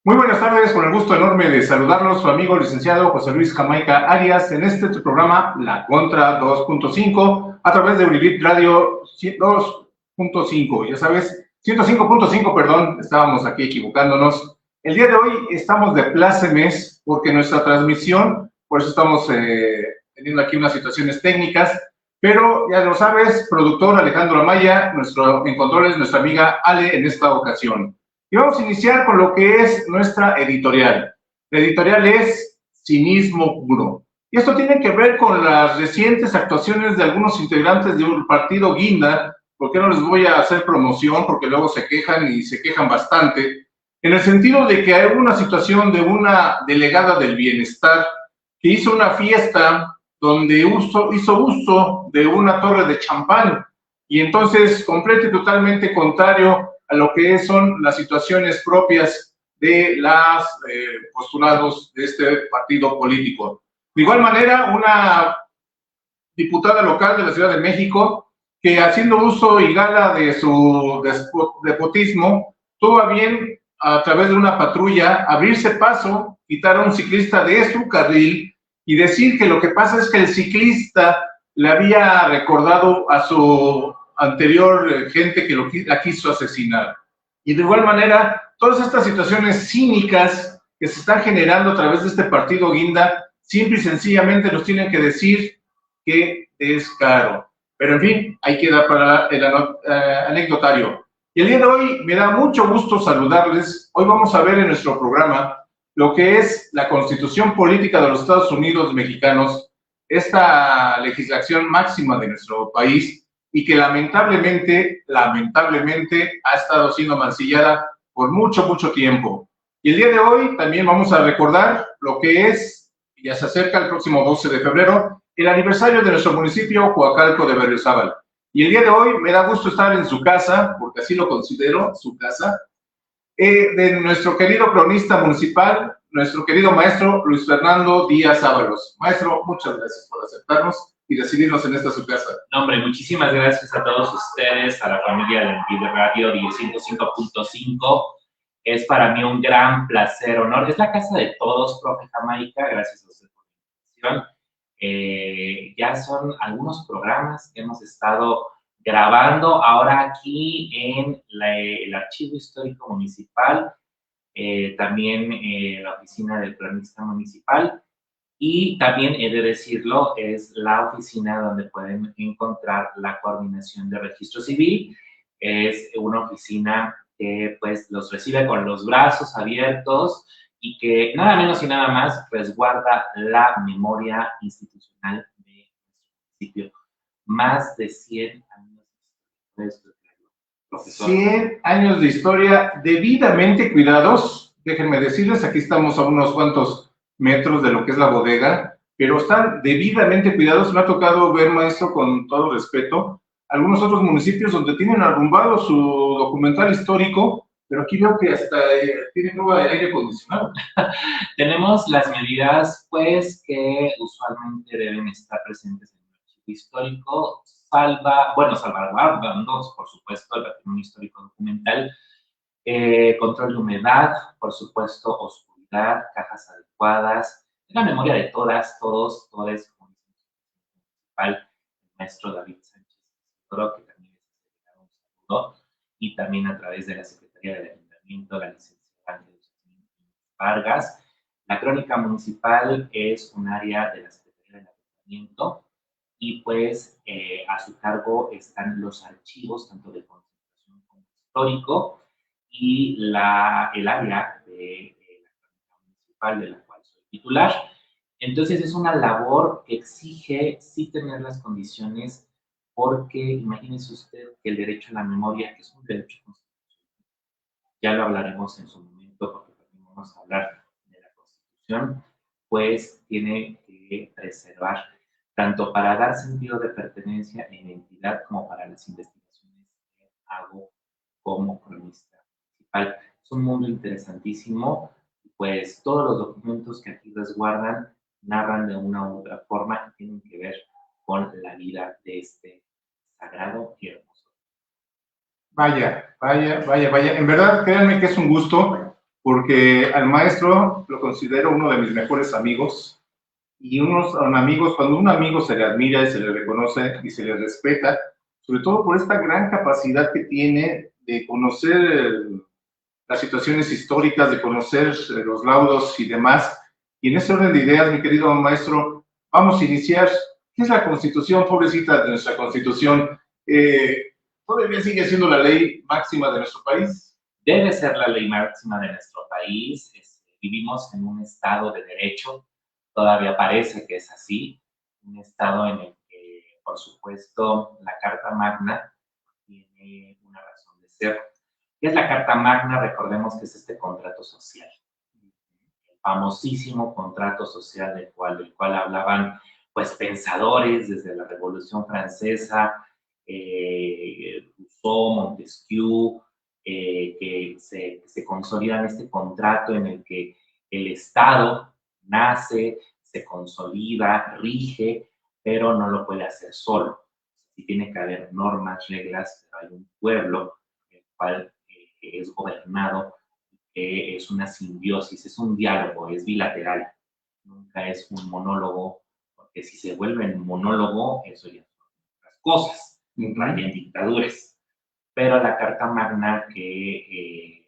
Muy buenas tardes, con el gusto enorme de saludarlos, su amigo licenciado José Luis Jamaica Arias, en este tu programa La Contra 2.5, a través de Univit Radio 2.5, ya sabes, 105.5, perdón, estábamos aquí equivocándonos. El día de hoy estamos de plácemes porque nuestra transmisión, por eso estamos teniendo aquí unas situaciones técnicas, pero ya lo sabes, productor Alejandro Amaya, nuestro en controles, nuestra amiga Ale en esta ocasión. Y vamos a iniciar con lo que es nuestra editorial. La editorial es cinismo puro. Y esto tiene que ver con las recientes actuaciones de algunos integrantes de un partido Guinda, porque no les voy a hacer promoción, porque luego se quejan y se quejan bastante, en el sentido de que hay una situación de una delegada del bienestar que hizo una fiesta donde hizo uso de una torre de champán, y entonces completo y totalmente contrario a lo que son las situaciones propias de los postulados de este partido político. De igual manera, una diputada local de la Ciudad de México, que haciendo uso y gala de su despotismo, tuvo a bien, a través de una patrulla, abrirse paso, quitar a un ciclista de su carril y decir que lo que pasa es que el ciclista le había recordado a su anterior gente que la quiso asesinar. Y de igual manera, todas estas situaciones cínicas que se están generando a través de este partido Guinda, simple y sencillamente nos tienen que decir que es caro. Pero en fin, ahí queda para el anecdotario. Y el día de hoy me da mucho gusto saludarles. Hoy vamos a ver en nuestro programa lo que es la Constitución Política de los Estados Unidos Mexicanos, esta legislación máxima de nuestro país y que lamentablemente ha estado siendo mancillada por mucho tiempo. Y el día de hoy también vamos a recordar lo que es, ya se acerca el próximo 12 de febrero, el aniversario de nuestro municipio, Coacalco de Berriozábal. Y el día de hoy me da gusto estar en su casa, porque así lo considero, su casa, de nuestro querido cronista municipal, nuestro querido maestro Luis Fernando Díaz Ábalos. Maestro, muchas gracias por aceptarnos y recibirnos en esta su casa. No, hombre, muchísimas gracias a todos ustedes, a la familia de Univit Radio 105.5. Es para mí un gran placer, honor. Es la casa de todos, profe Jamaica. Gracias a usted por la invitación. Ya son algunos programas que hemos estado grabando ahora aquí en el Archivo Histórico Municipal, también la oficina del cronista municipal. Y también he de decirlo, es la oficina donde pueden encontrar la coordinación de registro civil. Es una oficina que pues los recibe con los brazos abiertos y que nada menos y nada más resguarda la memoria institucional de nuestro municipio. Más de 100 años de historia, profesor. 100 años de historia debidamente cuidados. Déjenme decirles, aquí estamos a unos cuantos metros de lo que es la bodega, pero están debidamente cuidados. Me ha tocado ver, maestro, con todo respeto, algunos otros municipios donde tienen arrumbado su documental histórico, pero aquí veo que hasta tiene nueva aire acondicionado. Tenemos las medidas, pues, que usualmente deben estar presentes en el archivo histórico, salvaguardando, por supuesto, el patrimonio histórico documental, control de humedad, por supuesto, oscuridad, cajas adecuadas, la memoria de todos, como dice el municipal, el maestro David Sánchez, que también es un saludo, y también a través de la Secretaría del Ayuntamiento, la licenciada Vargas. La crónica municipal es un área de la Secretaría del Ayuntamiento y pues a su cargo están los archivos tanto de conservación como histórico y el área de la crónica municipal de la cual soy titular. Entonces es una labor que exige sí tener las condiciones porque imagínese usted que el derecho a la memoria, que es un derecho constitucional, ya lo hablaremos en su momento porque también vamos a hablar de la Constitución, pues tiene que preservar tanto para dar sentido de pertenencia e identidad como para las investigaciones que hago como cronista municipal. Es un mundo interesantísimo, pues todos los documentos que aquí resguardan narran de una u otra forma y tienen que ver con la vida de este sagrado y hermoso. Vaya. En verdad, créanme que es un gusto. porque al maestro lo considero uno de mis mejores amigos, y cuando un amigo se le admira y se le reconoce y se le respeta, sobre todo por esta gran capacidad que tiene de conocer las situaciones históricas, de conocer los laudos y demás. Y en ese orden de ideas, mi querido maestro, vamos a iniciar. ¿Qué es la Constitución, pobrecita de nuestra Constitución? ¿Todavía sigue siendo la ley máxima de nuestro país? Debe ser la ley máxima de nuestro país. Vivimos en un estado de derecho, todavía parece que es así, un estado en el que, por supuesto, la Carta Magna tiene una razón de ser. ¿Qué es la Carta Magna? Recordemos que es este contrato social, el famosísimo contrato social del cual hablaban pues pensadores desde la Revolución Francesa, Rousseau, Montesquieu, que se consolidan este contrato en el que el Estado nace, se consolida, rige, pero no lo puede hacer solo. Sí tiene que haber normas, reglas, pero hay un pueblo el cual es gobernado, es una simbiosis, es un diálogo, es bilateral, nunca es un monólogo, porque si se vuelve un monólogo, eso ya son otras cosas, rayan dictaduras. Pero la Carta Magna que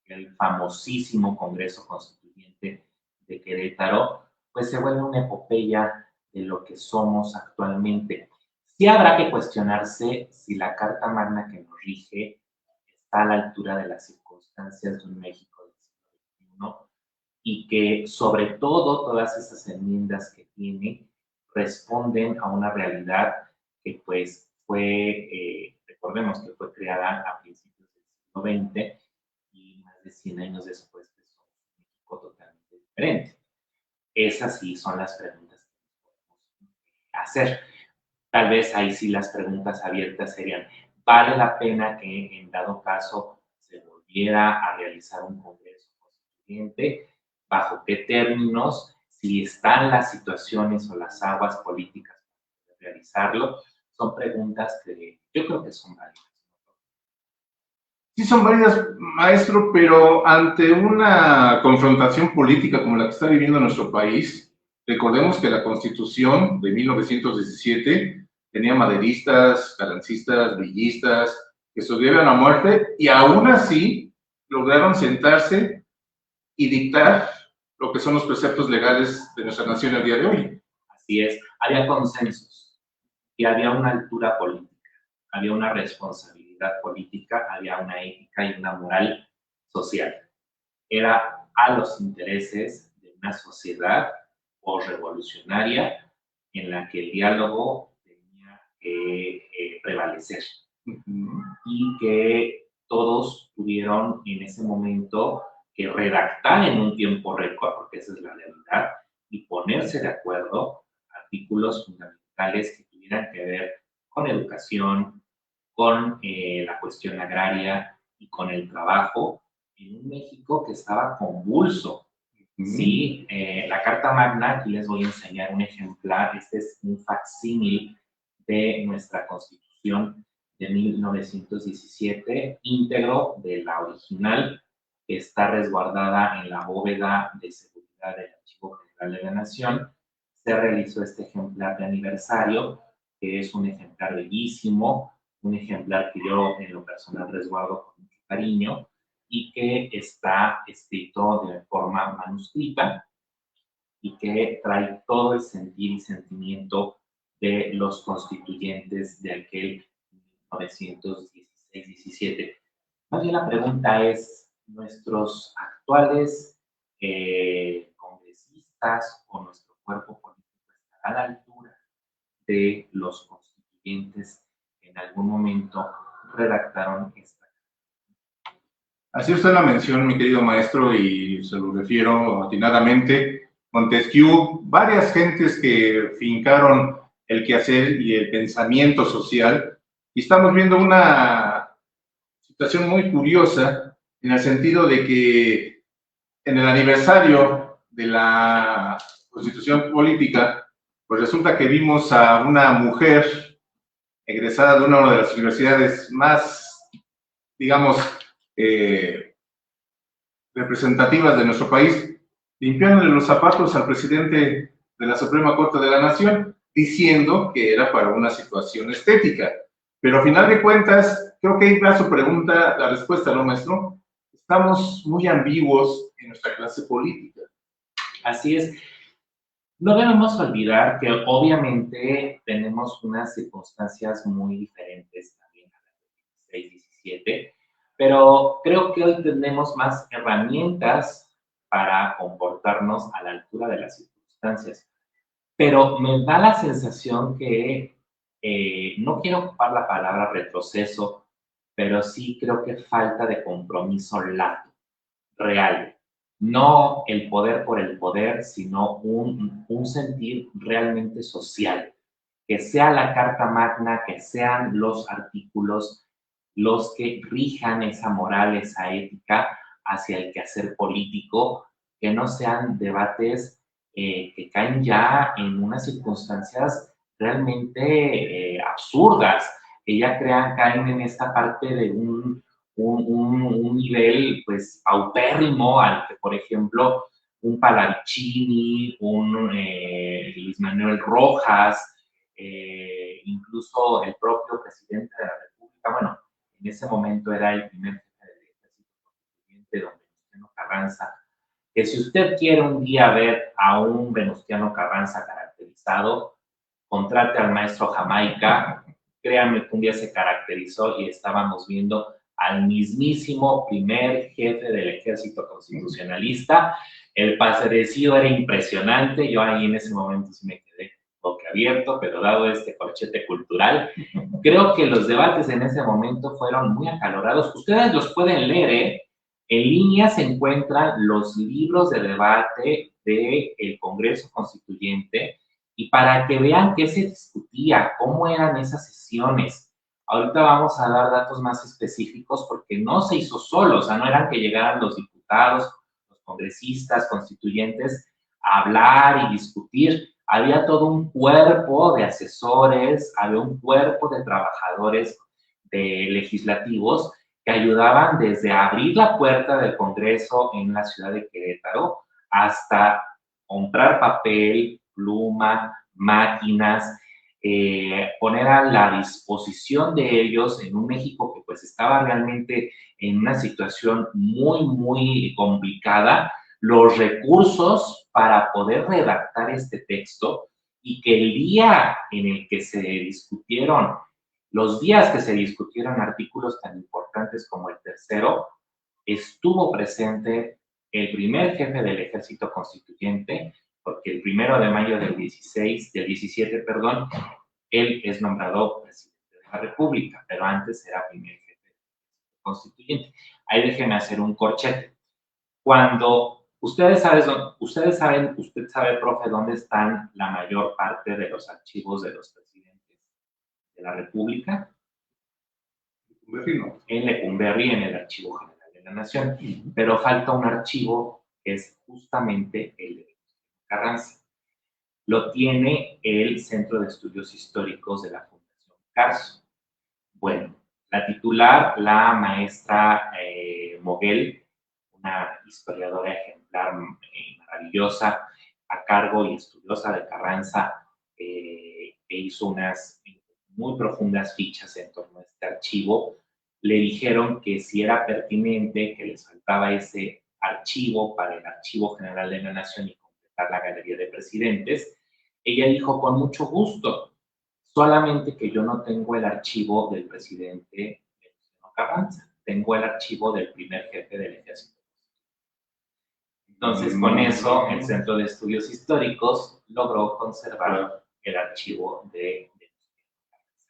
el famosísimo Congreso Constituyente de Querétaro, pues se vuelve una epopeya de lo que somos actualmente. Sí habrá que cuestionarse si la Carta Magna que nos rige está a la altura de las circunstancias de un México del siglo XXI y que sobre todo todas esas enmiendas que tiene responden a una realidad que pues fue, recordemos que fue creada a principios del siglo XX y más de 100 años después pues somos un México totalmente diferente. Esas sí son las preguntas que podemos hacer. Tal vez ahí sí las preguntas abiertas serían, ¿vale la pena que en dado caso se volviera a realizar un Congreso Constituyente? ¿Bajo qué términos? Si están las situaciones o las aguas políticas para realizarlo. Son preguntas que yo creo que son válidas. Sí, son válidas, maestro, pero ante una confrontación política como la que está viviendo nuestro país, recordemos que la Constitución de 1917 tenía maderistas, carrancistas, villistas, que sobrevivieron a muerte y aún así lograron sentarse y dictar lo que son los preceptos legales de nuestra nación el día de hoy. Así es, había consensos y había una altura política, había una responsabilidad política, había una ética y una moral social. Era a los intereses de una sociedad posrevolucionaria en la que el diálogo tenía que prevalecer y que todos tuvieron en ese momento que redactar en un tiempo récord, porque esa es la realidad, y ponerse de acuerdo artículos fundamentales que tuvieran que ver con educación, con la cuestión agraria y con el trabajo en un México que estaba convulso. Sí, la Carta Magna, aquí les voy a enseñar un ejemplar, este es un facsímil de nuestra Constitución de 1917, íntegro de la original, que está resguardada en la bóveda de seguridad del Archivo General de la Nación. Se realizó este ejemplar de aniversario, que es un ejemplar bellísimo, un ejemplar que yo en lo personal resguardo con mucho cariño y que está escrito de forma manuscrita y que trae todo el sentir y sentimiento de los constituyentes de aquel 1916-17. Más bien la pregunta es, ¿nuestros actuales congresistas o nuestro cuerpo político estará a la altura de los constituyentes que en algún momento redactaron esta? Así usted la mención, mi querido maestro, y se lo refiero atinadamente. Montesquieu, varias gentes que fincaron el quehacer y el pensamiento social, y estamos viendo una situación muy curiosa en el sentido de que en el aniversario de la Constitución Política, pues resulta que vimos a una mujer egresada de una de las universidades más digamos, representativas de nuestro país, limpiándole los zapatos al presidente de la Suprema Corte de la Nación, diciendo que era para una situación estética. Pero a final de cuentas, creo que ahí va su pregunta, la respuesta, ¿no, maestro? Estamos muy ambiguos en nuestra clase política. Así es. No debemos olvidar que obviamente tenemos unas circunstancias muy diferentes también a las de 16-17, pero creo que hoy tenemos más herramientas para comportarnos a la altura de las circunstancias. Pero me da la sensación que, no quiero ocupar la palabra retroceso, pero sí creo que falta de compromiso lato, real. No el poder por el poder, sino un sentir realmente social. Que sea la Carta Magna, que sean los artículos los que rijan esa moral, esa ética hacia el quehacer político, que no sean debates que caen ya en unas circunstancias realmente absurdas, que ya caen en esta parte de un nivel pues paupérrimo al que, por ejemplo, un Pallavicini, un Luis Manuel Rojas, incluso el propio presidente de la República, bueno, en ese momento era el primer jefe del ejército constituyente, don Venustiano Carranza, que si usted quiere un día ver a un Venustiano Carranza caracterizado, contrate al maestro Jamaica, créanme que un día se caracterizó y estábamos viendo al mismísimo primer jefe del ejército constitucionalista. El parecido era impresionante, yo ahí en ese momento sí me quedé boquiabierto, pero dado este corchete cultural, creo que los debates en ese momento fueron muy acalorados. Ustedes los pueden leer, ¿eh? En línea se encuentran los libros de debate del Congreso Constituyente y para que vean qué se discutía, cómo eran esas sesiones. Ahorita vamos a dar datos más específicos porque no se hizo solo, o sea, no eran que llegaran los diputados, los congresistas, constituyentes a hablar y discutir. Había todo un cuerpo de asesores, había un cuerpo de trabajadores legislativos que ayudaban desde abrir la puerta del Congreso en la ciudad de Querétaro hasta comprar papel, pluma, máquinas, poner a la disposición de ellos en un México que pues estaba realmente en una situación muy, muy complicada, los recursos para poder redactar este texto y que el día en el que se discutieron, los días que se discutieron artículos tan importantes como el tercero, estuvo presente el primer jefe del ejército constituyente, porque el 1 de mayo del 17, perdón, él es nombrado presidente de la República, pero antes era primer jefe constituyente. Ahí déjenme hacer un corchete. Cuando usted sabe, profe, dónde están la mayor parte de los archivos de los presidentes de la República. En Lecumberri, en el Archivo General de la Nación. Pero falta un archivo que es justamente el de Carranza. Lo tiene el Centro de Estudios Históricos de la Fundación Carso. Bueno, la titular, la maestra Moguel, una historiadora ejemplar maravillosa, a cargo y estudiosa de Carranza, que hizo unas muy profundas fichas en torno a este archivo, le dijeron que si era pertinente, que les faltaba ese archivo para el Archivo General de la Nación y completar la galería de presidentes. Ella dijo, con mucho gusto, solamente que yo no tengo el archivo del presidente Venustiano Carranza, tengo el archivo del primer jefe del ejército. Entonces, con eso, el Centro de Estudios Históricos logró conservar el archivo de Venustiano Carranza.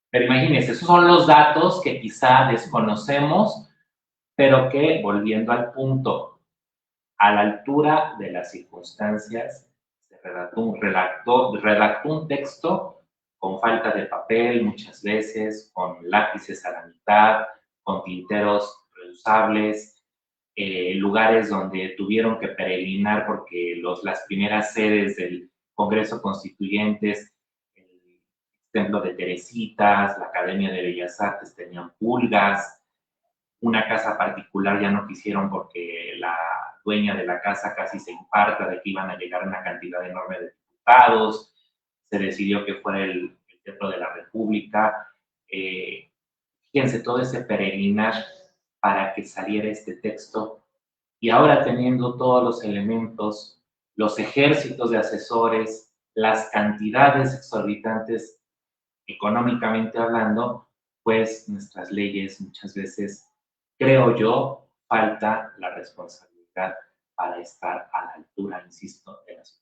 Pero imagínense, esos son los datos que quizá desconocemos, pero que, volviendo al punto, a la altura de las circunstancias, se redactó un texto con falta de papel muchas veces, con lápices a la mitad, con tinteros reusables, lugares donde tuvieron que peregrinar porque las primeras sedes del Congreso Constituyentes, el Templo de Teresitas, la Academia de Bellas Artes tenían pulgas. una casa particular ya no quisieron porque la dueña de la casa casi se infarta de que iban a llegar una cantidad enorme de diputados, se decidió que fuera el Teatro de la República. Fíjense, todo ese peregrinar para que saliera este texto, y ahora teniendo todos los elementos, los ejércitos de asesores, las cantidades exorbitantes económicamente hablando, pues nuestras leyes muchas veces, creo yo, falta la responsabilidad para estar a la altura, insisto, de las.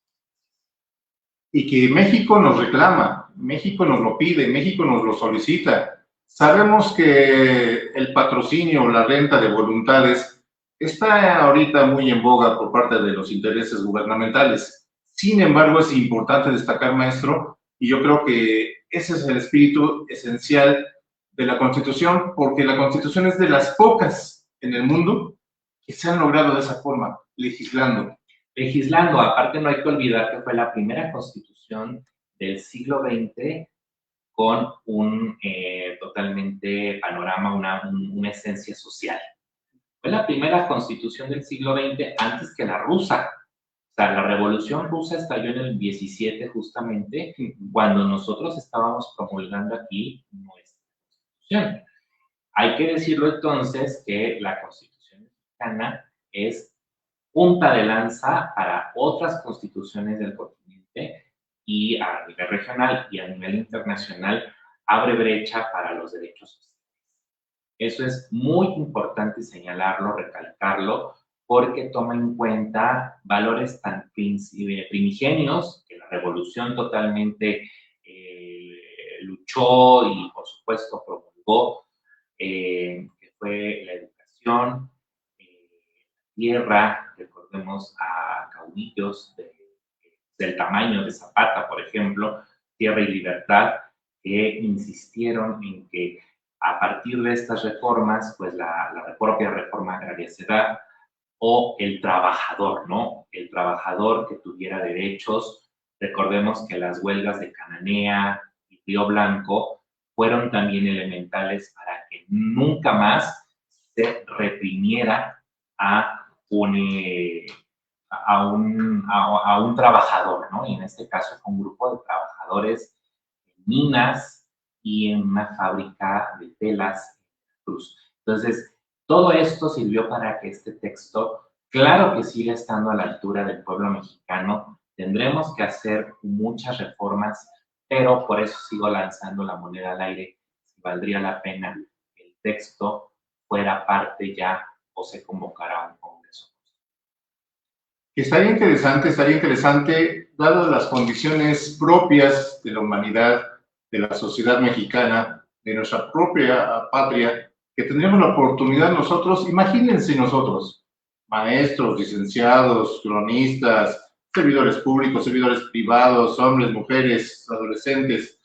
Y que México nos reclama, México nos lo pide, México nos lo solicita. Sabemos que el patrocinio, la renta de voluntades, está ahorita muy en boga por parte de los intereses gubernamentales. Sin embargo, es importante destacar, maestro, y yo creo que ese es el espíritu esencial de la Constitución, porque la Constitución es de las pocas en el mundo que se han logrado de esa forma, legislando. Legislando, aparte no hay que olvidar que fue la primera constitución del siglo XX con un totalmente panorama, una esencia social. Fue la primera constitución del siglo XX antes que la rusa. O sea, la revolución rusa estalló en el 17 justamente, cuando nosotros estábamos promulgando aquí nuestra constitución. Hay que decirlo entonces que la constitución mexicana es punta de lanza para otras constituciones del continente y a nivel regional y a nivel internacional abre brecha para los derechos sociales. Eso es muy importante señalarlo, recalcarlo, porque toma en cuenta valores tan primigenios que la revolución totalmente luchó y por supuesto promulgó, que fue la educación, tierra, recordemos a caudillos del tamaño de Zapata, por ejemplo, Tierra y Libertad, que insistieron en que a partir de estas reformas, pues la propia reforma agraria se da, o el trabajador, ¿no? El trabajador que tuviera derechos. Recordemos que las huelgas de Cananea y Río Blanco fueron también elementales para que nunca más se reprimiera a un trabajador, ¿no? Y en este caso fue un grupo de trabajadores en minas y en una fábrica de telas en Cruz. Entonces, todo esto sirvió para que este texto, claro que siga estando a la altura del pueblo mexicano, tendremos que hacer muchas reformas, pero por eso sigo lanzando la moneda al aire, si valdría la pena que el texto fuera parte ya o se convocara a un congreso. Estaría interesante, dadas las condiciones propias de la humanidad, de la sociedad mexicana, de nuestra propia patria, que tendríamos la oportunidad nosotros, imagínense nosotros, maestros, licenciados, cronistas, servidores públicos, servidores privados, hombres, mujeres, adolescentes,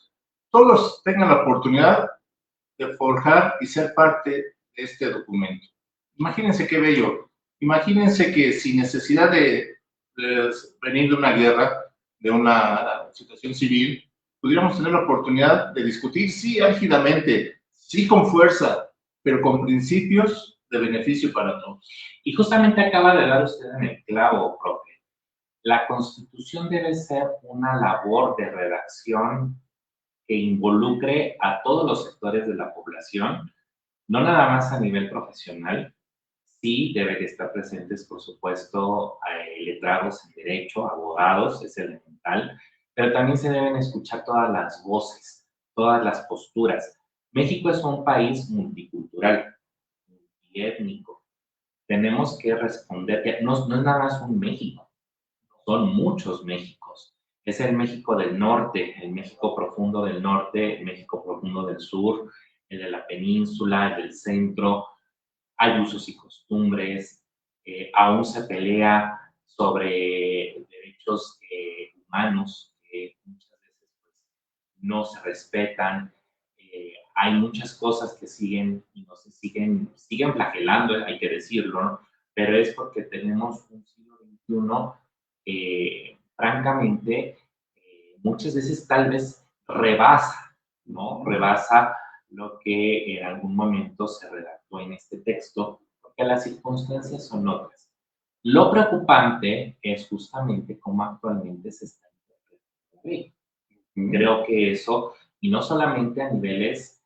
todos tengan la oportunidad de forjar y ser parte de este documento. Imagínense qué bello. Imagínense que sin necesidad de venir de una guerra, de una situación civil, pudiéramos tener la oportunidad de discutir, sí, álgidamente, sí, con fuerza, pero con principios de beneficio para todos. Y justamente acaba de dar usted en el clavo, profe. La Constitución debe ser una labor de redacción que involucre a todos los sectores de la población, no nada más a nivel profesional. Sí deben estar presentes, por supuesto, letrados en derecho, abogados, es elemental, pero también se deben escuchar todas las voces, todas las posturas. México es un país multicultural, multiétnico. Tenemos que responder que no es nada más un México, son muchos Méxicos. Es el México del norte, el México profundo del norte, el México profundo del sur, el de la península, el del centro. Hay usos y costumbres, aún se pelea sobre derechos humanos que muchas veces pues, no se respetan. Hay muchas cosas que siguen y no se siguen flagelando, hay que decirlo, ¿no? Pero es porque tenemos un siglo XXI francamente, muchas veces tal vez rebasa, ¿no? Rebasa lo que en algún momento se redactó en este texto, porque las circunstancias son otras. Lo preocupante es justamente cómo actualmente se está interpretando la ley. Creo que eso, y no solamente a niveles,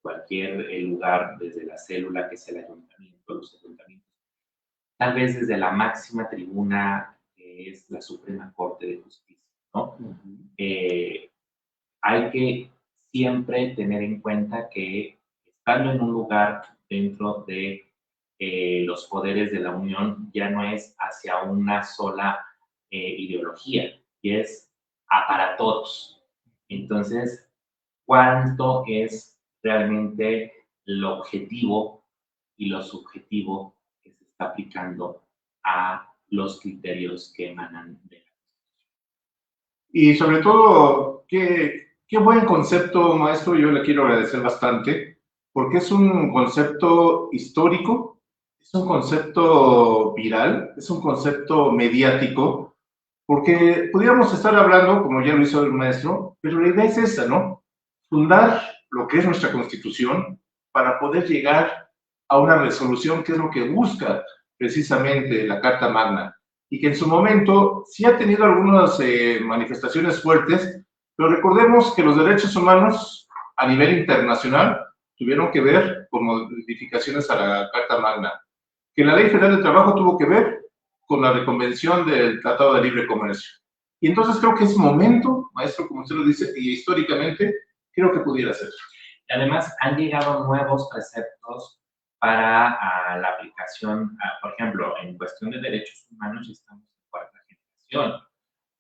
cualquier lugar, desde la célula que es el ayuntamiento, los ayuntamientos, tal vez desde la máxima tribuna, que es la Suprema Corte de Justicia, ¿no? Hay que siempre tener en cuenta que estando en un lugar dentro de los poderes de la Unión, ya no es hacia una sola ideología, y es para todos. Entonces, ¿cuánto es realmente lo objetivo y lo subjetivo que se está aplicando a los criterios que emanan de la Y sobre todo, qué buen concepto, maestro. Yo le quiero agradecer bastante, porque es un concepto histórico, es un concepto viral, es un concepto mediático, porque pudiéramos estar hablando, como ya lo hizo el maestro, pero la idea es esa, ¿no? Fundar lo que es nuestra Constitución para poder llegar a una resolución que es lo que busca precisamente la Carta Magna, y que en su momento sí ha tenido algunas manifestaciones fuertes, pero recordemos que los derechos humanos a nivel internacional tuvieron que ver con modificaciones a la Carta Magna, que la Ley Federal del Trabajo tuvo que ver con la reconvención del Tratado de Libre Comercio. Y entonces creo que es momento, maestro, como usted lo dice, y históricamente, creo que pudiera ser. Y además han llegado nuevos preceptos para la aplicación, por ejemplo, en cuestión de derechos humanos, ya estamos en cuarta generación.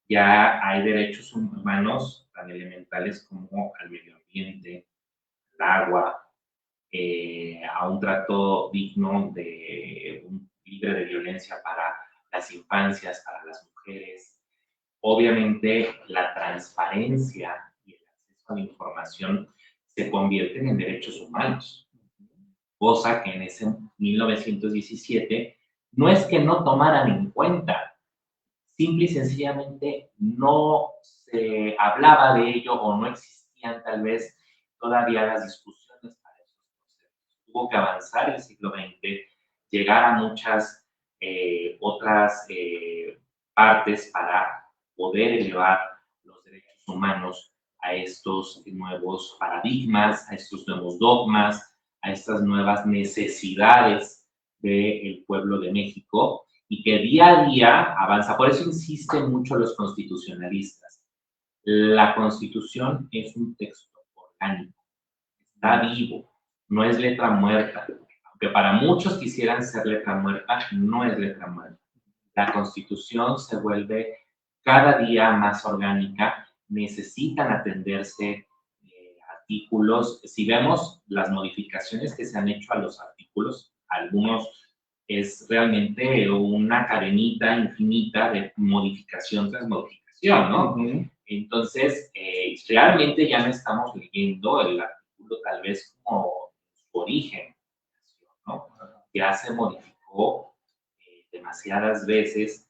Ya hay derechos humanos tan elementales como al medio ambiente, al agua, a un trato digno, libre de violencia para las infancias, para las mujeres. Obviamente, la transparencia y el acceso a la información se convierten en derechos humanos, cosa que en ese 1917 no es que no tomaran en cuenta, simple y sencillamente no se hablaba de ello o no existían tal vez todavía las discusiones para esos conceptos. Tuvo que avanzar el siglo XX, llegar a muchas otras partes para poder elevar los derechos humanos a estos nuevos paradigmas, a estos nuevos dogmas, a estas nuevas necesidades del pueblo de México, y que día a día avanza. Por eso insisten mucho los constitucionalistas. La Constitución es un texto orgánico, está vivo, no es letra muerta. Aunque para muchos quisieran ser letra muerta, no es letra muerta. La Constitución se vuelve cada día más orgánica, necesitan atenderse artículos. Si vemos las modificaciones que se han hecho a los artículos, algunos es realmente una cadenita infinita de modificación tras modificación, ¿no? Entonces, realmente ya no estamos leyendo el artículo tal vez como su origen, ¿no? Ya se modificó demasiadas veces.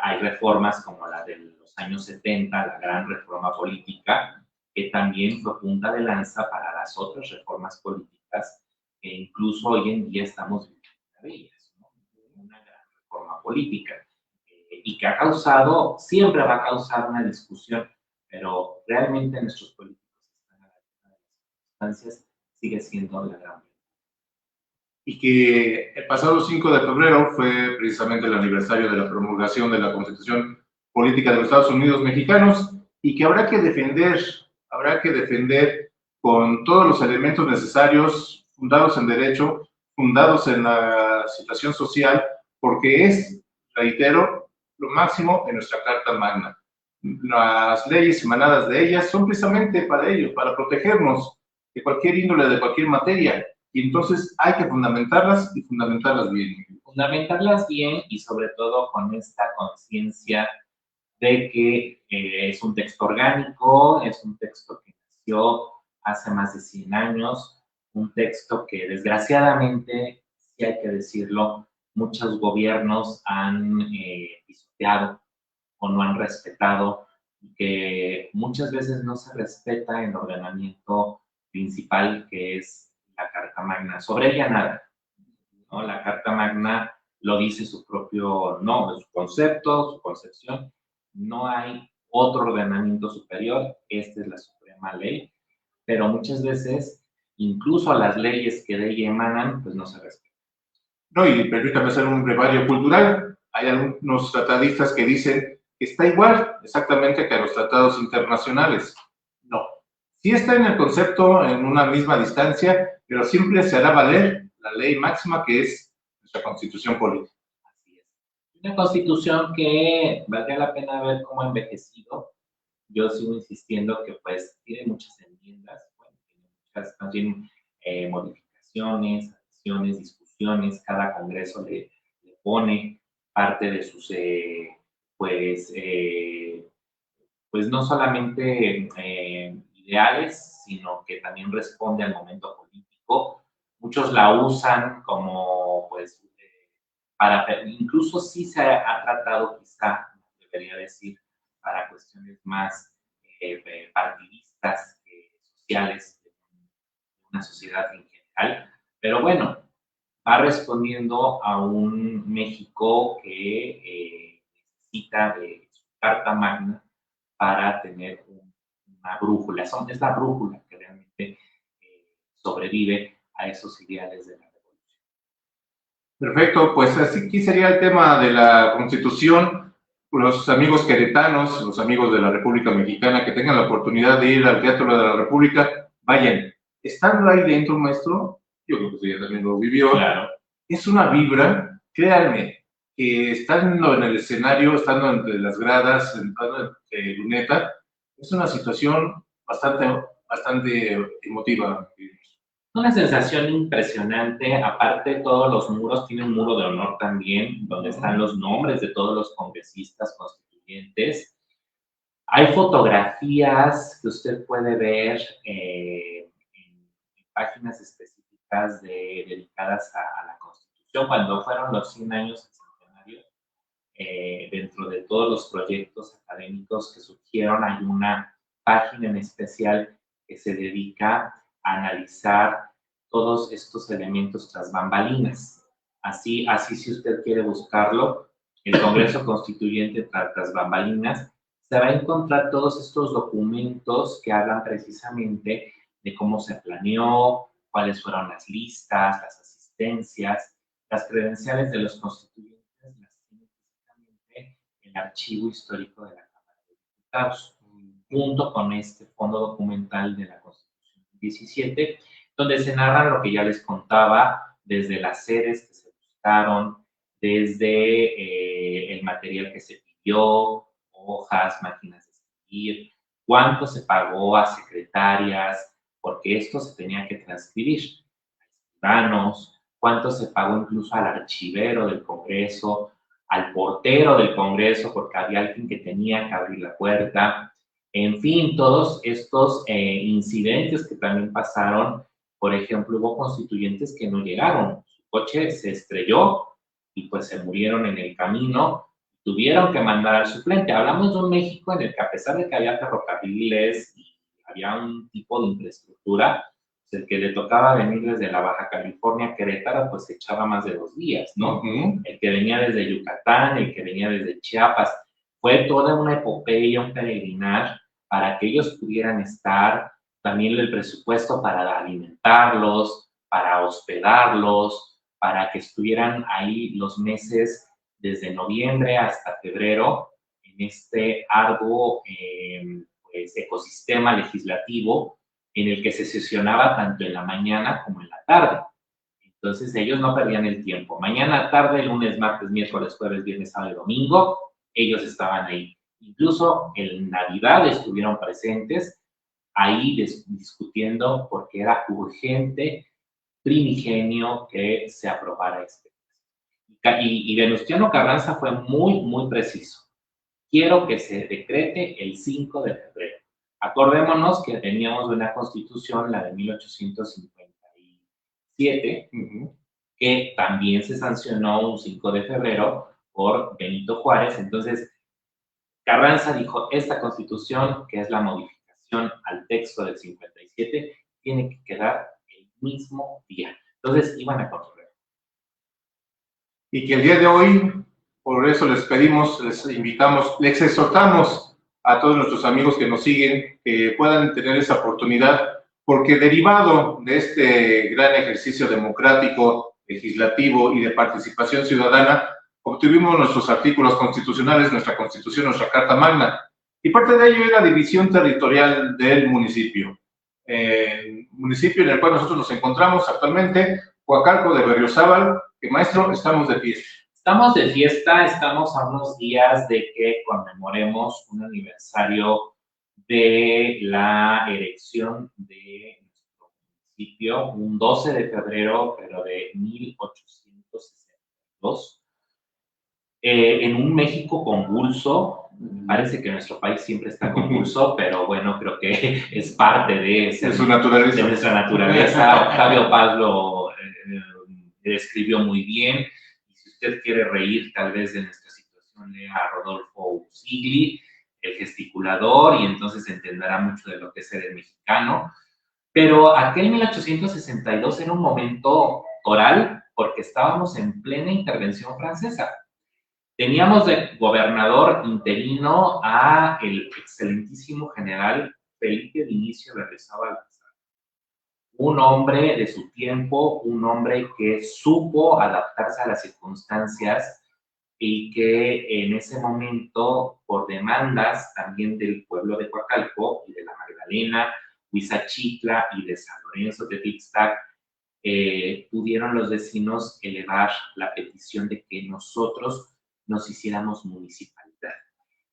Hay reformas como la de los años 70, la gran reforma política, que también fue punta de lanza para las otras reformas políticas que incluso hoy en día estamos viviendo una de ellas, ¿no? Una gran reforma política, y que ha causado, siempre va a causar una discusión, pero realmente nuestros políticos están a la altura de las circunstancias, sigue siendo la gran. Y que el pasado 5 de febrero fue precisamente el aniversario de la promulgación de la Constitución Política de los Estados Unidos Mexicanos, y que habrá que defender con todos los elementos necesarios, fundados en derecho, fundados en la situación social, porque es, reitero, lo máximo en nuestra Carta Magna. Las leyes emanadas de ellas son precisamente para ello, para protegernos de cualquier índole, de cualquier materia, y entonces hay que fundamentarlas y fundamentarlas bien. Fundamentarlas bien y sobre todo con esta conciencia de que es un texto orgánico, es un texto que nació hace más de 100 años, un texto que desgraciadamente, si hay que decirlo, muchos gobiernos han pisoteado o no han respetado, y que muchas veces no se respeta el ordenamiento principal, que es la Carta Magna. Sobre ella nada, ¿no? La Carta Magna lo dice su propio nombre, su concepto, su concepción. No hay otro ordenamiento superior, esta es la suprema ley, pero muchas veces, incluso las leyes que de ella emanan, pues no se respetan. No, y permítame hacer un brevario cultural. Hay algunos tratadistas que dicen que está igual exactamente que a los tratados internacionales. No. Sí está en el concepto en una misma distancia, pero siempre se hará valer la ley máxima que es nuestra constitución política. Así es. Una constitución que valdría la pena ver cómo ha envejecido. Yo sigo insistiendo que pues tiene muchas enmiendas, bueno, tiene muchas también modificaciones, adiciones, discusiones, cada congreso le pone parte de sus, pues no solamente ideales, sino que también responde al momento político. Muchos la usan como, pues, incluso sí se ha tratado, quizá, debería decir, para cuestiones más partidistas, sociales, de una sociedad en general. Pero bueno, va respondiendo a un México que necesita de su Carta Magna para tener una brújula. Es la brújula que realmente sobrevive a esos ideales de la revolución. Perfecto, pues así aquí sería el tema de la Constitución. Los amigos queretanos, los amigos de la República Mexicana que tengan la oportunidad de ir al Teatro de la República, vayan. Estando ahí dentro, maestro, yo creo que usted ya también lo vivió, Claro. Es una vibra, créanme, que estando en el escenario, estando entre las gradas, estando en luneta, es una situación bastante emotiva. Una sensación impresionante. Aparte, todos los muros, tienen un muro de honor también, donde están los nombres de todos los congresistas constituyentes. Hay fotografías que usted puede ver en páginas específicas dedicadas a la Constitución. Cuando fueron los 100 años del centenario, dentro de todos los proyectos académicos que surgieron, hay una página en especial que se dedica a analizar todos estos elementos tras bambalinas. Así si usted quiere buscarlo, el Congreso Constituyente tras bambalinas, se va a encontrar todos estos documentos que hablan precisamente de cómo se planeó, cuáles fueron las listas, las asistencias, las credenciales de los constituyentes, las tiene precisamente el Archivo Histórico de la Cámara de Diputados, junto con este fondo documental de la Constitución 17, donde se narra lo que ya les contaba, desde las sedes que se buscaron, desde el material que se pidió, hojas, máquinas de escribir, cuánto se pagó a secretarias, porque esto se tenía que transcribir, a escribanos, cuánto se pagó incluso al archivero del Congreso, al portero del Congreso, porque había alguien que tenía que abrir la puerta. En fin, todos estos incidentes que también pasaron. Por ejemplo, hubo constituyentes que no llegaron, su coche se estrelló y pues se murieron en el camino, tuvieron que mandar al suplente. Hablamos de un México en el que, a pesar de que había ferrocarriles y había un tipo de infraestructura, pues el que le tocaba venir desde la Baja California a Querétaro, pues se echaba más de 2 días, ¿no? El que venía desde Yucatán, el que venía desde Chiapas, fue toda una epopeya, un peregrinar para que ellos pudieran estar, también el presupuesto para alimentarlos, para hospedarlos, para que estuvieran ahí los meses desde noviembre hasta febrero en este arduo pues, ecosistema legislativo en el que se sesionaba tanto en la mañana como en la tarde. Entonces ellos no perdían el tiempo. Mañana, tarde, lunes, martes, miércoles, jueves, viernes, sábado y domingo, ellos estaban ahí. Incluso en Navidad estuvieron presentes ahí discutiendo porque era urgente, primigenio, que se aprobara este. Y Venustiano Carranza fue muy preciso. Quiero que se decrete el 5 de febrero. Acordémonos que teníamos una constitución, la de 1857, que también se sancionó un 5 de febrero por Benito Juárez. Entonces, Carranza dijo, esta constitución, que es la modificación al texto del 57, tiene que quedar el mismo día. Entonces iban a construir. Y que el día de hoy, por eso les pedimos, les invitamos, les exhortamos a todos nuestros amigos que nos siguen, que puedan tener esa oportunidad, porque derivado de este gran ejercicio democrático, legislativo y de participación ciudadana, obtuvimos nuestros artículos constitucionales, nuestra Constitución, nuestra Carta Magna, y parte de ello es la división territorial del municipio. El municipio en el cual nosotros nos encontramos actualmente, Coacalco de Berriozábal, que maestro, estamos de fiesta. Estamos de fiesta, estamos a unos días de que conmemoremos un aniversario de la erección de nuestro municipio, un 12 de febrero, pero de 1862, en un México convulso. Parece que nuestro país siempre está convulso, pero bueno, creo que es parte de su naturaleza. De nuestra naturaleza. Octavio Paz lo describió muy bien. Y si usted quiere reír tal vez de nuestra situación, lea a Rodolfo Usigli, el gesticulador, y entonces entenderá mucho de lo que es ser el mexicano. Pero aquel 1862 era un momento oral porque estábamos en plena intervención francesa. Teníamos de gobernador interino a el excelentísimo general Felipe Vinicio Berriozábal, un hombre de su tiempo, un hombre que supo adaptarse a las circunstancias y que en ese momento, por demandas también del pueblo de Coacalco y de la Magdalena, Huizachitla y de San Lorenzo de Tixtac, pudieron los vecinos elevar la petición de que nosotros nos hiciéramos municipalidad.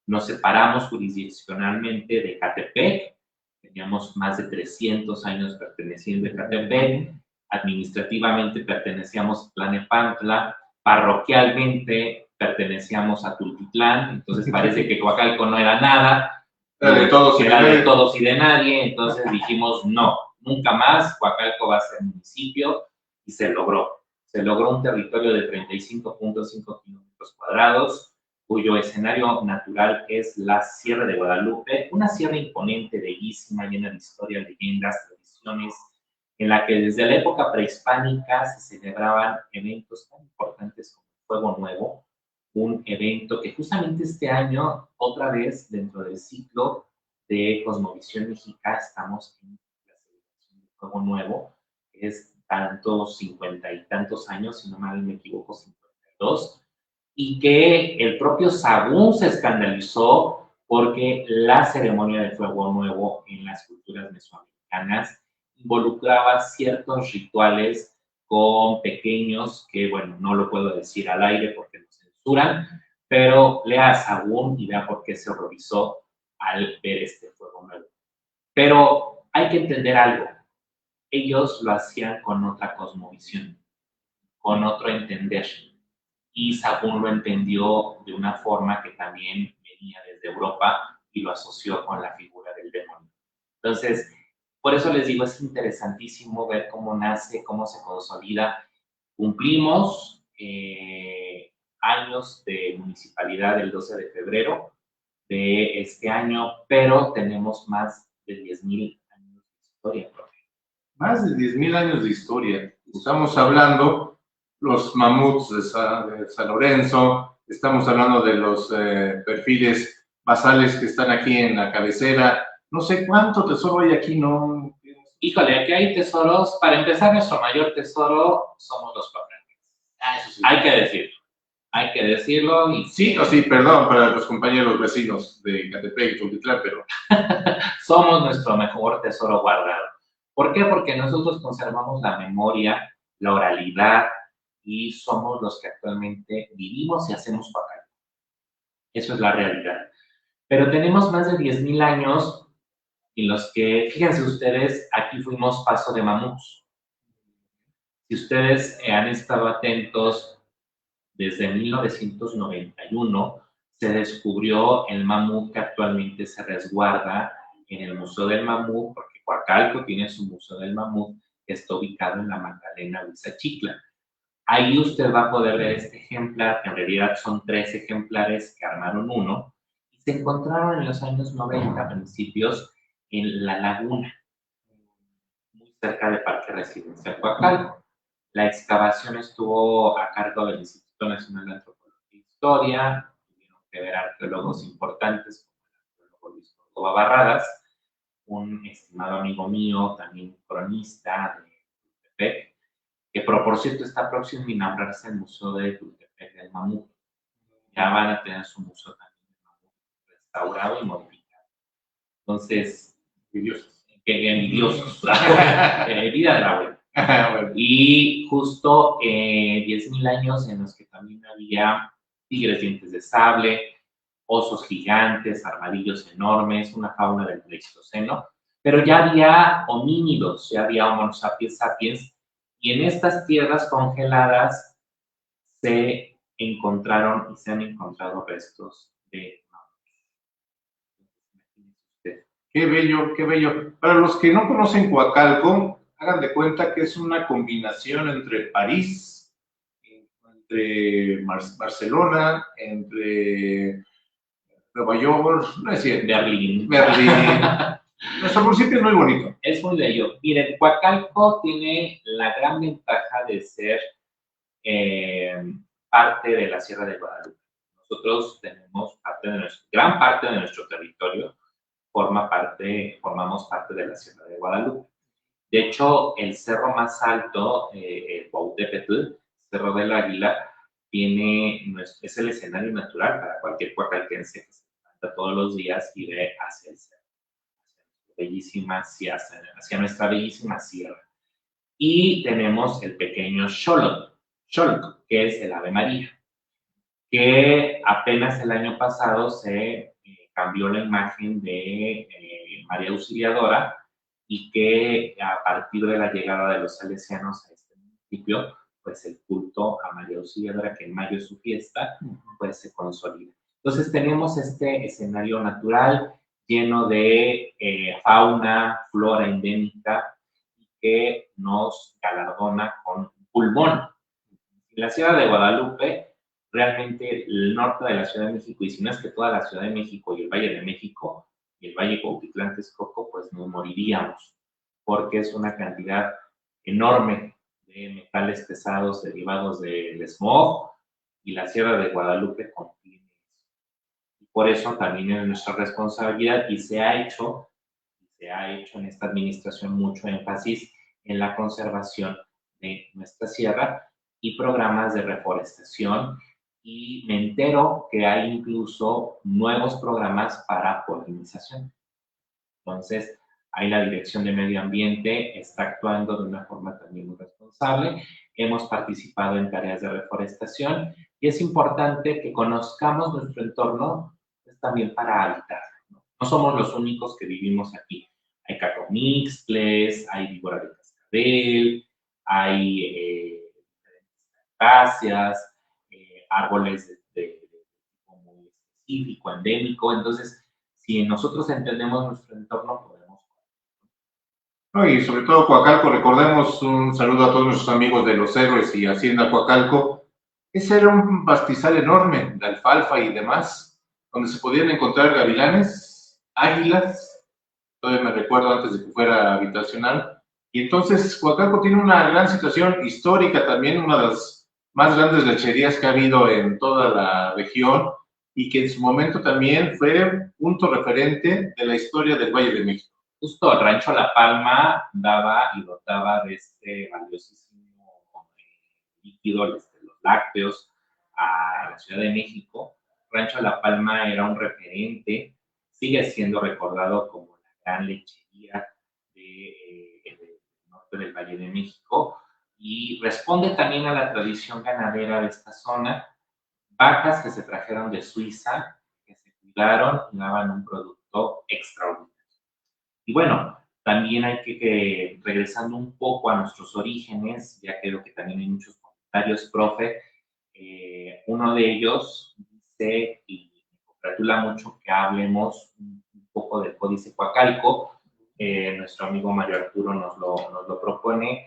Nos separamos jurisdiccionalmente de Ecatepec, teníamos más de 300 años perteneciendo a Ecatepec, administrativamente pertenecíamos a Tlanepantla, parroquialmente pertenecíamos a Tultitlán, entonces parece que Coacalco no era nada, era de todos, era de todos y de nadie, entonces dijimos no, nunca más, Coacalco va a ser municipio, y se logró. Se logró un territorio de 35.5 kilómetros cuadrados, cuyo escenario natural es la Sierra de Guadalupe, una sierra imponente, bellísima, llena de historias, leyendas, tradiciones, en la que desde la época prehispánica se celebraban eventos tan importantes como Fuego Nuevo, un evento que justamente este año, otra vez dentro del ciclo de Cosmovisión Mexica, estamos en la celebración de Fuego Nuevo, que es tantos 50 y tantos años, si no mal me equivoco, 52, y que el propio Sagún se escandalizó porque la ceremonia de Fuego Nuevo en las culturas mesoamericanas involucraba ciertos rituales con pequeños, que bueno, no lo puedo decir al aire porque nos censuran, pero lea a Sagún y vea por qué se horrorizó al ver este Fuego Nuevo. Pero hay que entender algo. Ellos lo hacían con otra cosmovisión, con otro entender. Y Sagún lo entendió de una forma que también venía desde Europa y lo asoció con la figura del demonio. Entonces, por eso les digo, es interesantísimo ver cómo nace, cómo se consolida. Cumplimos años de municipalidad el 12 de febrero de este año, pero tenemos más de 10,000 años de historia propia. Más de 10,000 años de historia. Estamos hablando los mamuts de San Lorenzo, estamos hablando de los perfiles basales que están aquí en la cabecera. No sé cuánto tesoro hay aquí, ¿no? Híjole, aquí hay tesoros. Para empezar, nuestro mayor tesoro somos los papeles. Eso sí. Hay que decirlo. Hay que decirlo. Y sí o sí, perdón para los compañeros vecinos de Ecatepec y Tultitlán, pero somos nuestro mejor tesoro guardado. ¿Por qué? Porque nosotros conservamos la memoria, la oralidad, y somos los que actualmente vivimos y hacemos papel. Eso es la realidad. Pero tenemos más de 10,000 años en los que, fíjense ustedes, aquí fuimos paso de mamuts. Si ustedes han estado atentos, desde 1991 se descubrió el mamut que actualmente se resguarda en el Museo del Mamut, porque Coacalco tiene su Museo del Mamut, que está ubicado en la Magdalena Huizachitla. Ahí usted va a poder ver este ejemplar, que en realidad son 3 ejemplares que armaron uno, y se encontraron en los años 90, principios, en la laguna, muy cerca del Parque Residencial Coacalco. La excavación estuvo a cargo del Instituto Nacional de Antropología e Historia, tuvieron que ver arqueólogos importantes como el arqueólogo Luis Córdoba Barradas, un estimado amigo mío, también cronista de Tultepec, que por cierto está próximo a inaugurarse el Museo de Tultepec del Mamut. Ya van a tener su museo también del Mamut restaurado y modificado. Entonces, envidiosos. Vida de la abuela. Y justo 10.000 años en los que también había tigres dientes de sable, osos gigantes, armadillos enormes, una fauna del Pleistoceno, pero ya había homínidos, ya había Homo sapiens sapiens, y en estas tierras congeladas se encontraron y se han encontrado restos de mamuts. Qué bello, qué bello. Para los que no conocen Coacalco, hagan de cuenta que es una combinación entre París, entre Barcelona, entre Nueva York, no es cierto. Berlín. Nuestro municipio es muy bonito. Es muy bello. Miren, Coacalco tiene la gran ventaja de ser parte de la Sierra de Guadalupe. Nosotros tenemos gran parte de nuestro territorio formamos parte de la Sierra de Guadalupe. De hecho, el cerro más alto, Cuautepetl, Cerro del Águila, es el escenario natural para cualquier coacalquense que se levanta todos los días y ve hacia el cerro, hacia nuestra bellísima sierra. Y tenemos el pequeño Xolotl, que es el Ave María, que apenas el año pasado se cambió la imagen de María Auxiliadora y que a partir de la llegada de los salesianos a este municipio, pues el culto a María Auxiliadora, que en mayo es su fiesta, pues se consolida. Entonces tenemos este escenario natural lleno de fauna, flora endémica y que nos galardona con un pulmón. En la Sierra de Guadalupe, realmente el norte de la Ciudad de México, y si no es que toda la Ciudad de México y el Valle de México y el Valle Cuautitlán-Texcoco, pues nos moriríamos, porque es una cantidad enorme de metales pesados derivados del smog, y la Sierra de Guadalupe contiene eso. Y por eso también es nuestra responsabilidad, y se ha hecho en esta administración mucho énfasis en la conservación de nuestra sierra y programas de reforestación, y me entero que hay incluso nuevos programas para polinización. Entonces, ahí la Dirección de Medio Ambiente está actuando de una forma también muy responsable. Hemos participado en tareas de reforestación y es importante que conozcamos nuestro entorno, pues, también para habitar. No somos los únicos que vivimos aquí. Hay cacomixtles, hay víbora de cascabel, hay acacias, árboles de tipo muy específico, endémico. Entonces, si nosotros entendemos nuestro entorno, podemos. Y sobre todo Coacalco, recordemos un saludo a todos nuestros amigos de Los Héroes y Hacienda Coacalco. Ese era un pastizal enorme de alfalfa y demás, donde se podían encontrar gavilanes, águilas, todavía me recuerdo antes de que fuera habitacional. Y entonces Coacalco tiene una gran situación histórica también, una de las más grandes lecherías que ha habido en toda la región y que en su momento también fue punto referente de la historia del Valle de México. Justo el Rancho La Palma daba y dotaba de este valiosísimo líquido, los lácteos, a la Ciudad de México. Rancho La Palma era un referente, sigue siendo recordado como la gran lechería del norte del Valle de México, y responde también a la tradición ganadera de esta zona. Vacas que se trajeron de Suiza, que se cuidaron y daban un producto extraordinario. Y bueno, también hay que regresando un poco a nuestros orígenes, ya creo que también hay muchos comentarios, profe. Uno de ellos dice, y me congratula mucho que hablemos un poco del Códice Coacalco. Nuestro amigo Mario Arturo nos lo propone.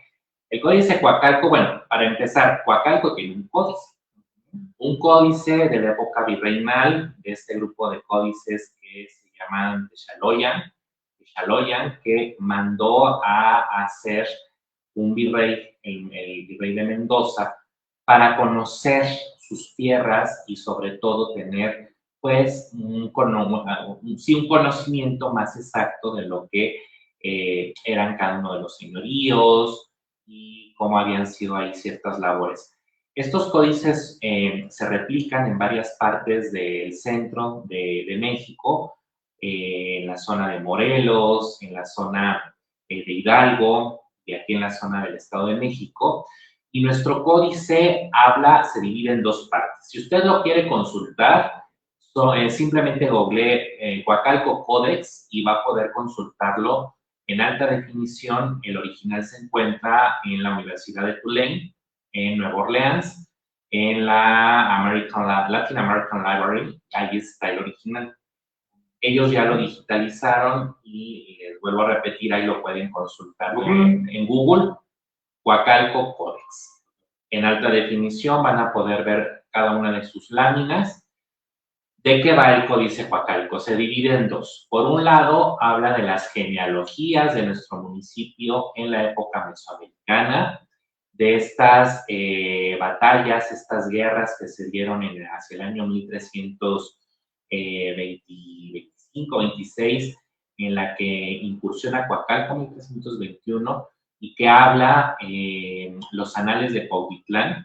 El Códice Coacalco, bueno, para empezar, Coacalco tiene un códice de la época virreinal, de este grupo de códices que se llaman Texaloyan, Xaloyan, que mandó a hacer un virrey, el virrey de Mendoza, para conocer sus tierras y sobre todo tener pues un conocimiento más exacto de lo que eran cada uno de los señoríos y cómo habían sido ahí ciertas labores. Estos códices se replican en varias partes del centro de México, en la zona de Morelos, en la zona de Hidalgo y aquí en la zona del Estado de México. Y nuestro códice se divide en dos partes. Si usted lo quiere consultar, simplemente googlee Coacalco Codex y va a poder consultarlo en alta definición. El original se encuentra en la Universidad de Tulane, en Nueva Orleans, en la Latin American Library. Ahí está el original. Ellos ya lo digitalizaron y les vuelvo a repetir, ahí lo pueden consultar en Google, Coacalco Codex. En alta definición van a poder ver cada una de sus láminas. ¿De qué va el Códice Coacalco? Se divide en dos. Por un lado, habla de las genealogías de nuestro municipio en la época mesoamericana, de estas batallas, estas guerras que se dieron hacia el año 1325-26, en la que incursiona Coacalco 1321 y que habla los anales de Cuautitlán,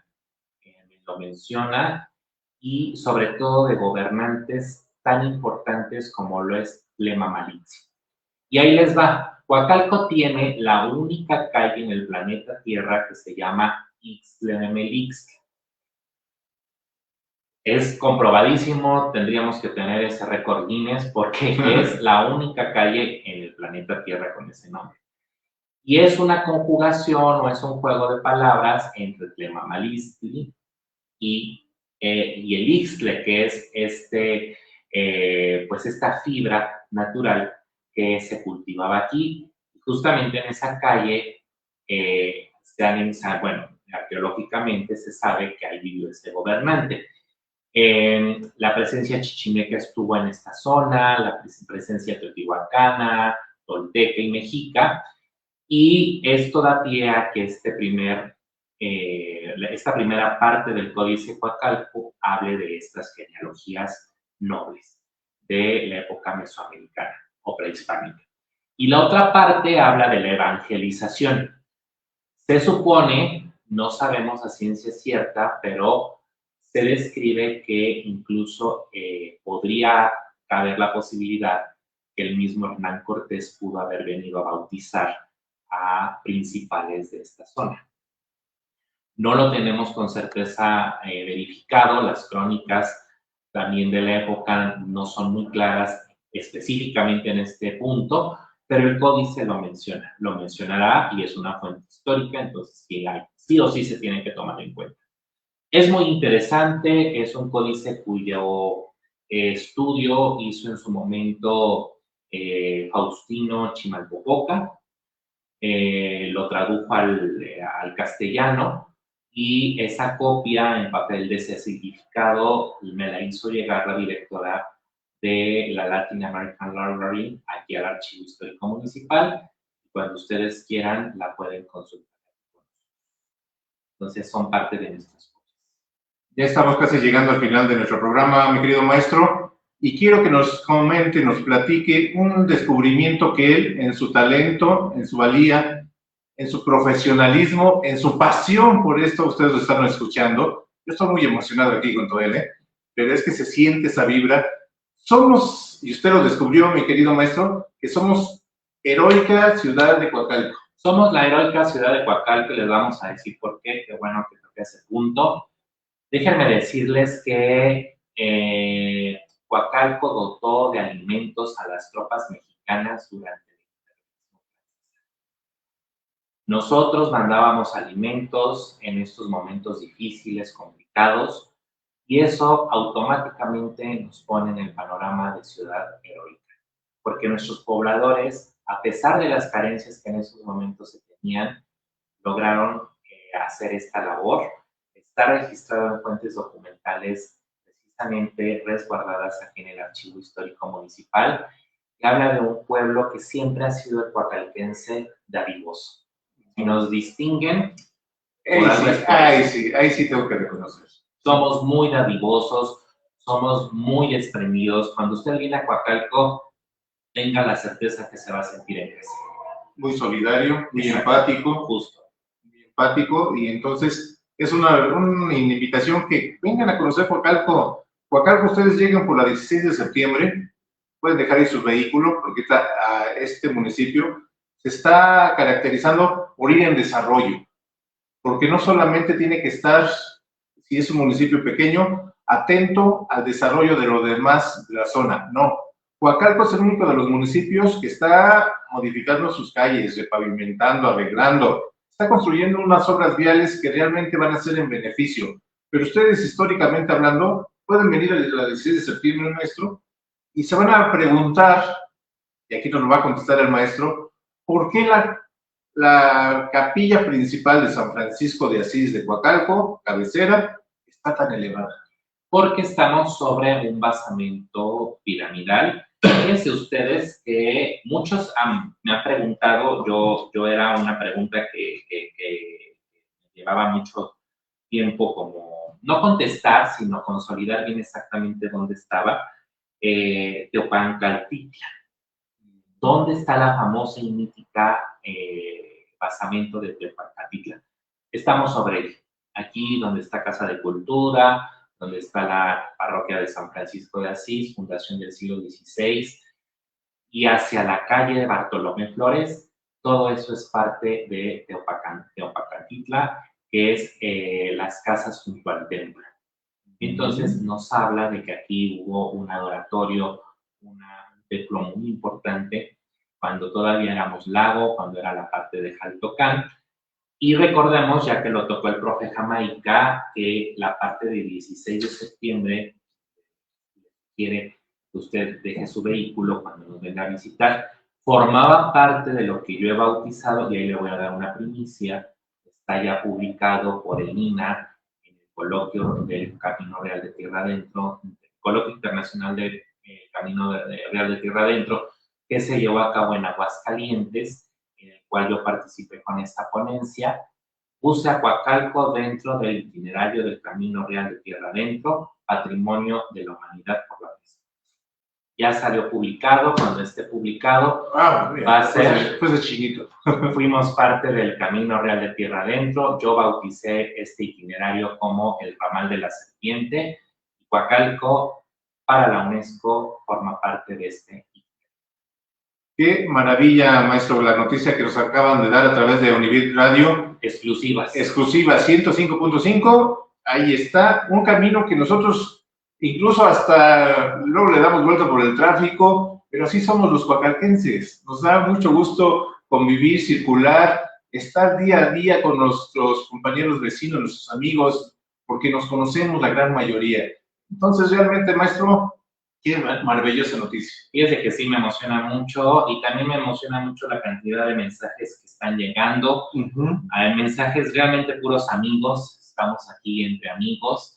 lo menciona, y sobre todo de gobernantes tan importantes como lo es Tlema Malitzi. Y ahí les va. Coacalco tiene la única calle en el planeta Tierra que se llama Ixtlemelixtle. Es comprobadísimo, tendríamos que tener ese récord Guinness porque es la única calle en el planeta Tierra con ese nombre. Y es una conjugación o es un juego de palabras entre Tlema Malitzi y el ixtle, que es pues esta fibra natural que se cultivaba aquí. Justamente en esa calle, arqueológicamente se sabe que ahí vivió ese gobernante. La presencia chichimeca estuvo en esta zona, la presencia teotihuacana, tolteca y mexica, y esto da pie a que esta primera parte del Códice Coacalco hable de estas genealogías nobles de la época mesoamericana o prehispánica. Y la otra parte habla de la evangelización. Se supone, no sabemos a ciencia cierta, pero se describe que incluso podría caber la posibilidad que el mismo Hernán Cortés pudo haber venido a bautizar a principales de esta zona. No lo tenemos con certeza verificado, las crónicas también de la época no son muy claras específicamente en este punto, pero el códice lo mencionará y es una fuente histórica, entonces sí o sí se tiene que tomar en cuenta. Es muy interesante, es un códice cuyo estudio hizo en su momento Faustino Chimalpopoca, lo tradujo al castellano y esa copia en papel de ese significado me la hizo llegar la directora de la Latin American Library aquí al Archivo Histórico Municipal. Cuando ustedes quieran la pueden consultar. Entonces son parte de nuestras cosas. Ya estamos casi llegando al final de nuestro programa, mi querido maestro, y quiero que nos comente, nos platique un descubrimiento que él, en su talento, en su valía, en su profesionalismo, en su pasión por esto, ustedes lo están escuchando. Yo estoy muy emocionado aquí con todo él, pero es que se siente esa vibra. Somos, y usted lo descubrió, mi querido maestro, que somos heroica ciudad de Coacalco. Somos la heroica ciudad de Coacalco y les vamos a decir por qué. Qué bueno que toqué ese punto. Déjenme decirles que Coacalco dotó de alimentos a las tropas mexicanas durante la intervención francesa. Nosotros mandábamos alimentos en estos momentos difíciles, complicados, y eso automáticamente nos pone en el panorama de ciudad heroica, porque nuestros pobladores, a pesar de las carencias que en esos momentos se tenían, lograron hacer esta labor. Está registrado en fuentes documentales precisamente resguardadas aquí en el Archivo Histórico Municipal que habla de un pueblo que siempre ha sido el coacalquense dadivoso. Si nos distinguen, ahí sí tengo que reconocer. Somos muy dadivosos, somos muy desprendidos. Cuando usted viene a Coacalco, tenga la certeza que se va a sentir en casa. Muy solidario, muy empático. Justo. Muy empático, y entonces es una invitación que vengan a conocer Coacalco. Coacalco, ustedes llegan por la 16 de septiembre, pueden dejar ahí su vehículo, porque este municipio se está caracterizando por ir en desarrollo, porque no solamente tiene que estar, si es un municipio pequeño, atento al desarrollo de lo demás de la zona, no. Coacalco es el único de los municipios que está modificando sus calles, repavimentando, arreglando, está construyendo unas obras viales que realmente van a ser en beneficio. Pero ustedes, históricamente hablando, pueden venir el 16 de septiembre, maestro, y se van a preguntar, y aquí nos lo va a contestar el maestro, ¿por qué la capilla principal de San Francisco de Asís de Coacalco, cabecera, está tan elevada? Porque estamos sobre un basamento piramidal. Fíjense ustedes que muchos me han preguntado, yo era una pregunta que llevaba mucho tiempo como, no contestar, sino consolidar bien exactamente dónde estaba Teopancaltitla. ¿Dónde está la famosa y mítica basamento de Teopancaltitla? Estamos sobre él. Aquí donde está Casa de Cultura, donde está la parroquia de San Francisco de Asís, fundación del siglo XVI, y hacia la calle de Bartolomé Flores, todo eso es parte de Teopancaltitla, que es las casas junto al templo. Entonces nos habla de que aquí hubo un adoratorio, un templo muy importante, cuando todavía éramos lago, cuando era la parte de Jaltocán. Y recordemos, ya que lo tocó el profe Jamaica, que la parte del 16 de septiembre quiere que usted deje su vehículo cuando nos venga a visitar, formaba parte de lo que yo he bautizado, y ahí le voy a dar una primicia, está ya publicado por el INA, en el coloquio del Camino Real de Tierra Adentro, el coloquio internacional del Camino Real de Tierra Adentro, que se llevó a cabo en Aguascalientes, en el cual yo participé con esta ponencia. Puse a Coacalco dentro del itinerario del Camino Real de Tierra Adentro, Patrimonio de la Humanidad por la UNESCO. Ya salió publicado, cuando esté publicado va a ser... Pues de chiquito. Fuimos parte del Camino Real de Tierra Adentro, yo bauticé este itinerario como el Ramal de la Serpiente, y Coacalco para la UNESCO forma parte de este. Qué maravilla, maestro, la noticia que nos acaban de dar a través de Univit Radio. Exclusivas. Exclusiva, 105.5. Ahí está, un camino que nosotros incluso hasta luego le damos vuelta por el tráfico, pero así somos los coacalquenses. Nos da mucho gusto convivir, circular, estar día a día con nuestros compañeros vecinos, nuestros amigos, porque nos conocemos la gran mayoría. Entonces, realmente, maestro, qué maravillosa noticia. Fíjese que sí me emociona mucho, y también me emociona mucho la cantidad de mensajes que están llegando. Hay mensajes realmente puros amigos, estamos aquí entre amigos.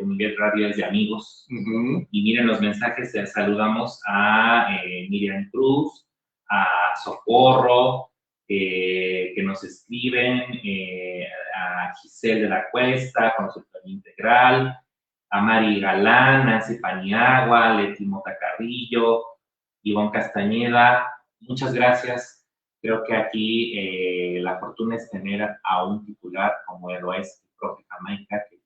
Univit Radio es de amigos. Y miren los mensajes, saludamos a Miriam Cruz, a Socorro, que nos escriben, a Giselle de la Cuesta, consultoría integral, a Mari Galán, Nancy Paniagua, Leti Mota Carrillo, Ivonne Castañeda. Muchas gracias. Creo que aquí la fortuna es tener a un titular como lo es el profe Jamaica, que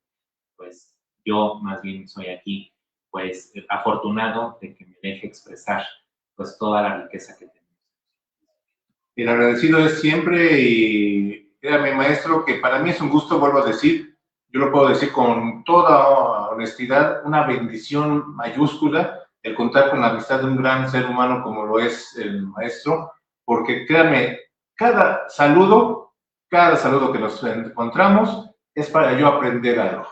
pues yo más bien soy aquí pues afortunado de que me deje expresar pues toda la riqueza que tenemos. El agradecido es siempre, y créame, maestro, que para mí es un gusto, vuelvo a decir, yo lo puedo decir con toda honestidad, una bendición mayúscula el contar con la amistad de un gran ser humano como lo es el maestro, porque créanme, cada saludo que nos encontramos es para yo aprender algo.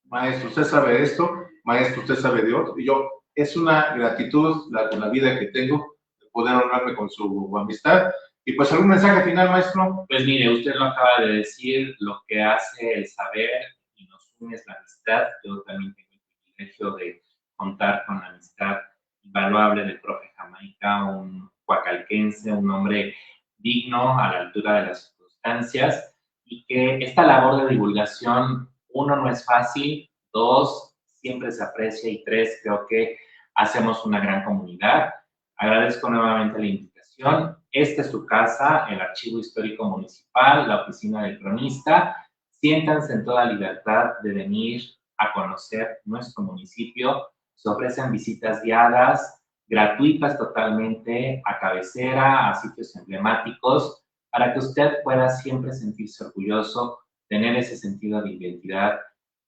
Maestro, usted sabe de esto, maestro, usted sabe de otro, y yo, es una gratitud con la vida que tengo, de poder honrarme con su amistad. Y pues, ¿algún mensaje final, maestro? Pues mire, usted lo acaba de decir, lo que hace el saber y nos une es la amistad. Yo también tengo el privilegio de contar con la amistad invaluable del profe Jamaica, un coacalquense, un hombre digno, a la altura de las circunstancias, y que esta labor de divulgación, uno, no es fácil, dos, siempre se aprecia, y tres, creo que hacemos una gran comunidad. Agradezco nuevamente la invitación. Esta es su casa, el Archivo Histórico Municipal, la Oficina del Cronista. Siéntanse en toda libertad de venir a conocer nuestro municipio. Se ofrecen visitas guiadas, gratuitas totalmente, a cabecera, a sitios emblemáticos, para que usted pueda siempre sentirse orgulloso, tener ese sentido de identidad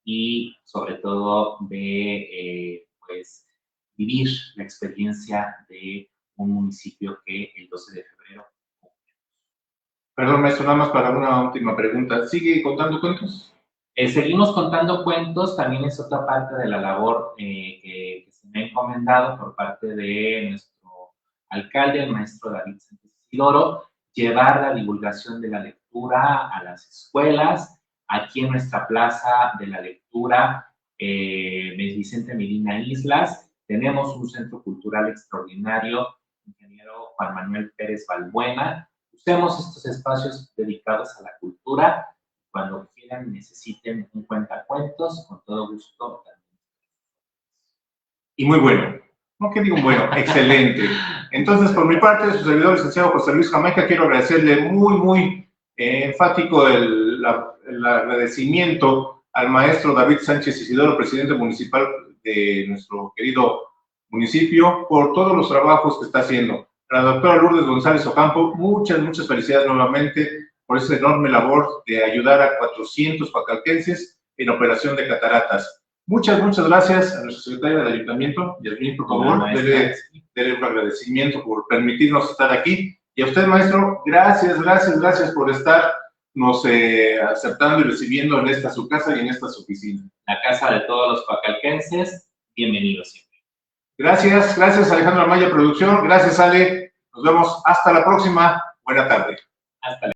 y, sobre todo, de pues, vivir la experiencia de un municipio que el 12 de febrero. Perdón, maestro, nada más para una última pregunta. ¿Sigue contando cuentos? Seguimos contando cuentos, también es otra parte de la labor que se me ha encomendado por parte de nuestro alcalde, el maestro David Sánchez Isidoro, llevar la divulgación de la lectura a las escuelas. Aquí en nuestra plaza de la lectura, Vicente Medina Islas, tenemos un centro cultural extraordinario, ingeniero Juan Manuel Pérez Balbuena. Usemos estos espacios dedicados a la cultura. Cuando quieran, necesiten un cuentacuentos, con todo gusto. Y muy bueno. No, ¿qué digo bueno? Excelente. Entonces, por mi parte, su servidor, licenciado José Luis Jamaica, quiero agradecerle muy enfático el agradecimiento al maestro David Sánchez Isidoro, presidente municipal de nuestro querido municipio, por todos los trabajos que está haciendo. A la doctora Lourdes González Ocampo, muchas felicidades nuevamente por esa enorme labor de ayudar a 400 coacalquenses en operación de cataratas. Muchas gracias a nuestro secretario del ayuntamiento, Yasmín, por favor, dele un agradecimiento por permitirnos estar aquí. Y a usted, maestro, gracias por estarnos aceptando y recibiendo en esta su casa y en esta su oficina. La casa de todos los coacalquenses, bienvenidos siempre. Gracias Alejandro Amaya, producción, gracias Ale, nos vemos hasta la próxima, buena tarde. Hasta la